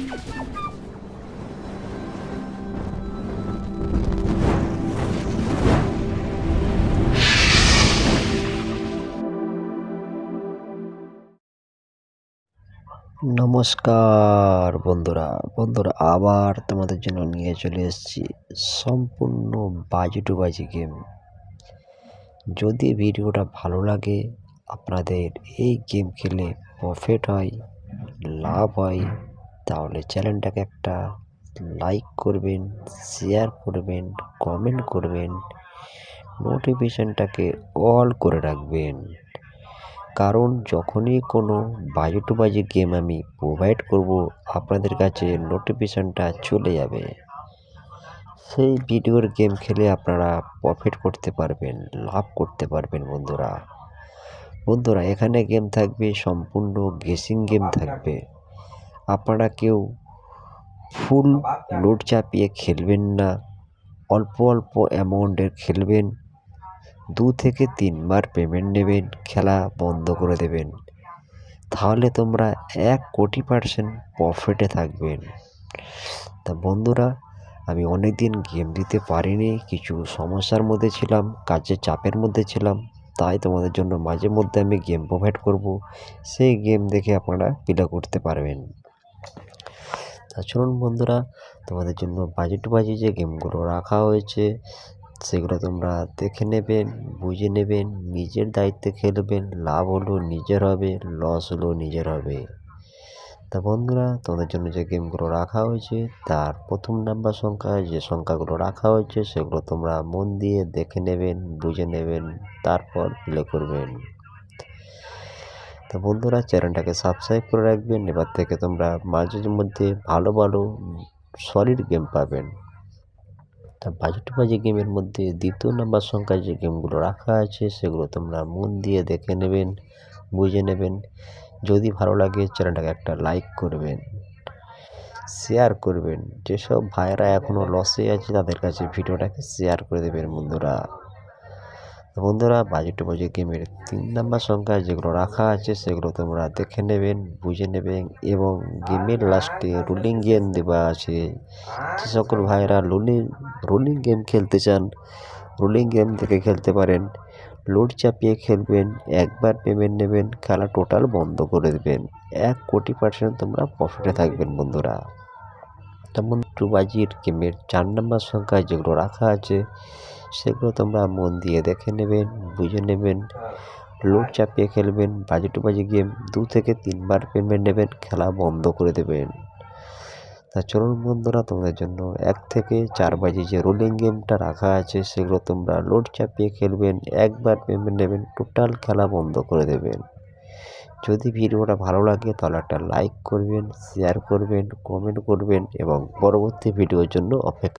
নমস্কার বন্ধুরা বন্ধুরা আবার তোমাদের জন্য নিয়ে চলে এসেছি সম্পূর্ণ বাজি টু বাজি গেম। যদি ভিডিওটা ভালো লাগে, আপনাদের এই গেম খেলে প্রফিট হয়, লাভ হয়, তাহলে চ্যানেলটাকে একটা লাইক করবেন, শেয়ার করবেন, কমেন্ট করবেন, নোটিফিকেশনটাকে অল করে রাখবেন। কারণ যখনই কোনো বাজি টু বাজি গেম আমি প্রোভাইড করব, আপনাদের কাছে নোটিফিকেশনটা চলে যাবে। সেই ভিডিওর গেম খেলে আপনারা প্রফিট করতে পারবেন, লাভ করতে পারবেন। বন্ধুরা এখানে গেম থাকবে সম্পূর্ণ গেসিং গেম থাকবে। আপনারা কেউ ফুল লোড চাপিয়ে খেলবেন না, অল্প অল্প অ্যামাউন্টের খেলবেন। 2 থেকে 3 বার পেমেন্ট নেবেন, খেলা বন্ধ করে দেবেন। তাহলে তোমরা 1 কোটি% প্রফিটে থাকবেন। তা বন্ধুরা, আমি অনেক দিন গেম দিতে পারিনি, কিছু সমস্যার মধ্যে ছিলাম, কাজের চাপের মধ্যে ছিলাম। তাই তোমাদের জন্য মাঝে মধ্যে আমি গেম প্রোভাইড করব, সেই গেম দেখে আপনারা প্লে করতে পারবেন। তা চলুন বন্ধুরা, তোমাদের জন্য বাজি টু বাজি যে গেমগুলো রাখা হয়েছে সেগুলো তোমরা দেখে নেবেন, বুঝে নেবেন, নিজের দায়িত্বে খেলবেন। লাভ হলো নিজের হবে, লস হলো নিজের হবে। তা বন্ধুরা, তোমাদের জন্য যে গেমগুলো রাখা হয়েছে তার প্রথম নাম্বার সংখ্যায় যে সংখ্যাগুলো রাখা হয়েছে সেগুলো তোমরা মন দিয়ে দেখে নেবেন, বুঝে নেবেন, তারপর প্লে করবেন। তো বন্ধুরা, চ্যানেলটাকে সাবস্ক্রাইব করে রাখবেন। এবার থেকে তোমরা মাঝে মধ্যে ভালো ভালো সলিড গেম পাবেন। তা বাজি টু বাজি গেমের মধ্যে দ্বিতীয় নাম্বার সংখ্যায় যে গেমগুলো রাখা আছে সেগুলো তোমরা মন দিয়ে দেখে নেবেন, বুঝে নেবেন। যদি ভালো লাগে চ্যানেলটাকে একটা লাইক করবেন, শেয়ার করবেন। যেসব ভাইরা এখনও লসে আছে তাদের কাছে ভিডিওটাকে শেয়ার করে দেবেন বন্ধুরা। বাজি টু বাজি গেমের 3 নাম্বার সংখ্যায় যেগুলো রাখা আছে সেগুলো তোমরা দেখে নেবেন, বুঝে নেবেন। এবং গেমের লাস্টে রুলিং গেম দেওয়া আছে। যে সকল ভাইরা রুলিং গেম খেলতে চান, রুলিং গেম থেকে খেলতে পারেন। লোড চাপিয়ে খেলবেন, একবার পেমেন্ট নেবেন, খেলা টোটাল বন্ধ করে দেবেন। 1 কোটি% তোমরা প্রফিটে থাকবেন বন্ধুরা। তেমন টু বাজির গেমের 4 নাম্বার সংখ্যায় যেগুলো রাখা আছে সেগুলো তোমরা মন দিয়ে দেখে নেবেন, বুঝে নেবেন। লোড চাপিয়ে খেলবেন, বাজি টু বাজি গেম 2 থেকে 3 বার পেমেন্ট নেবেন, খেলা বন্ধ করে দেবেন। তা চলুন বন্ধুরা, তোমাদের জন্য 1 থেকে 4 বাজি যে রোলিং গেমটা রাখা আছে সেগুলো তোমরা লোড চাপিয়ে খেলবেন, একবার পেমেন্ট নেবেন, টোটাল খেলা বন্ধ করে দেবেন। যদি ভিডিওটা ভালো লাগে তাহলে একটা লাইক করবেন, শেয়ার করবেন, কমেন্ট করবেন এবং পরবর্তী ভিডিওর জন্য অপেক্ষা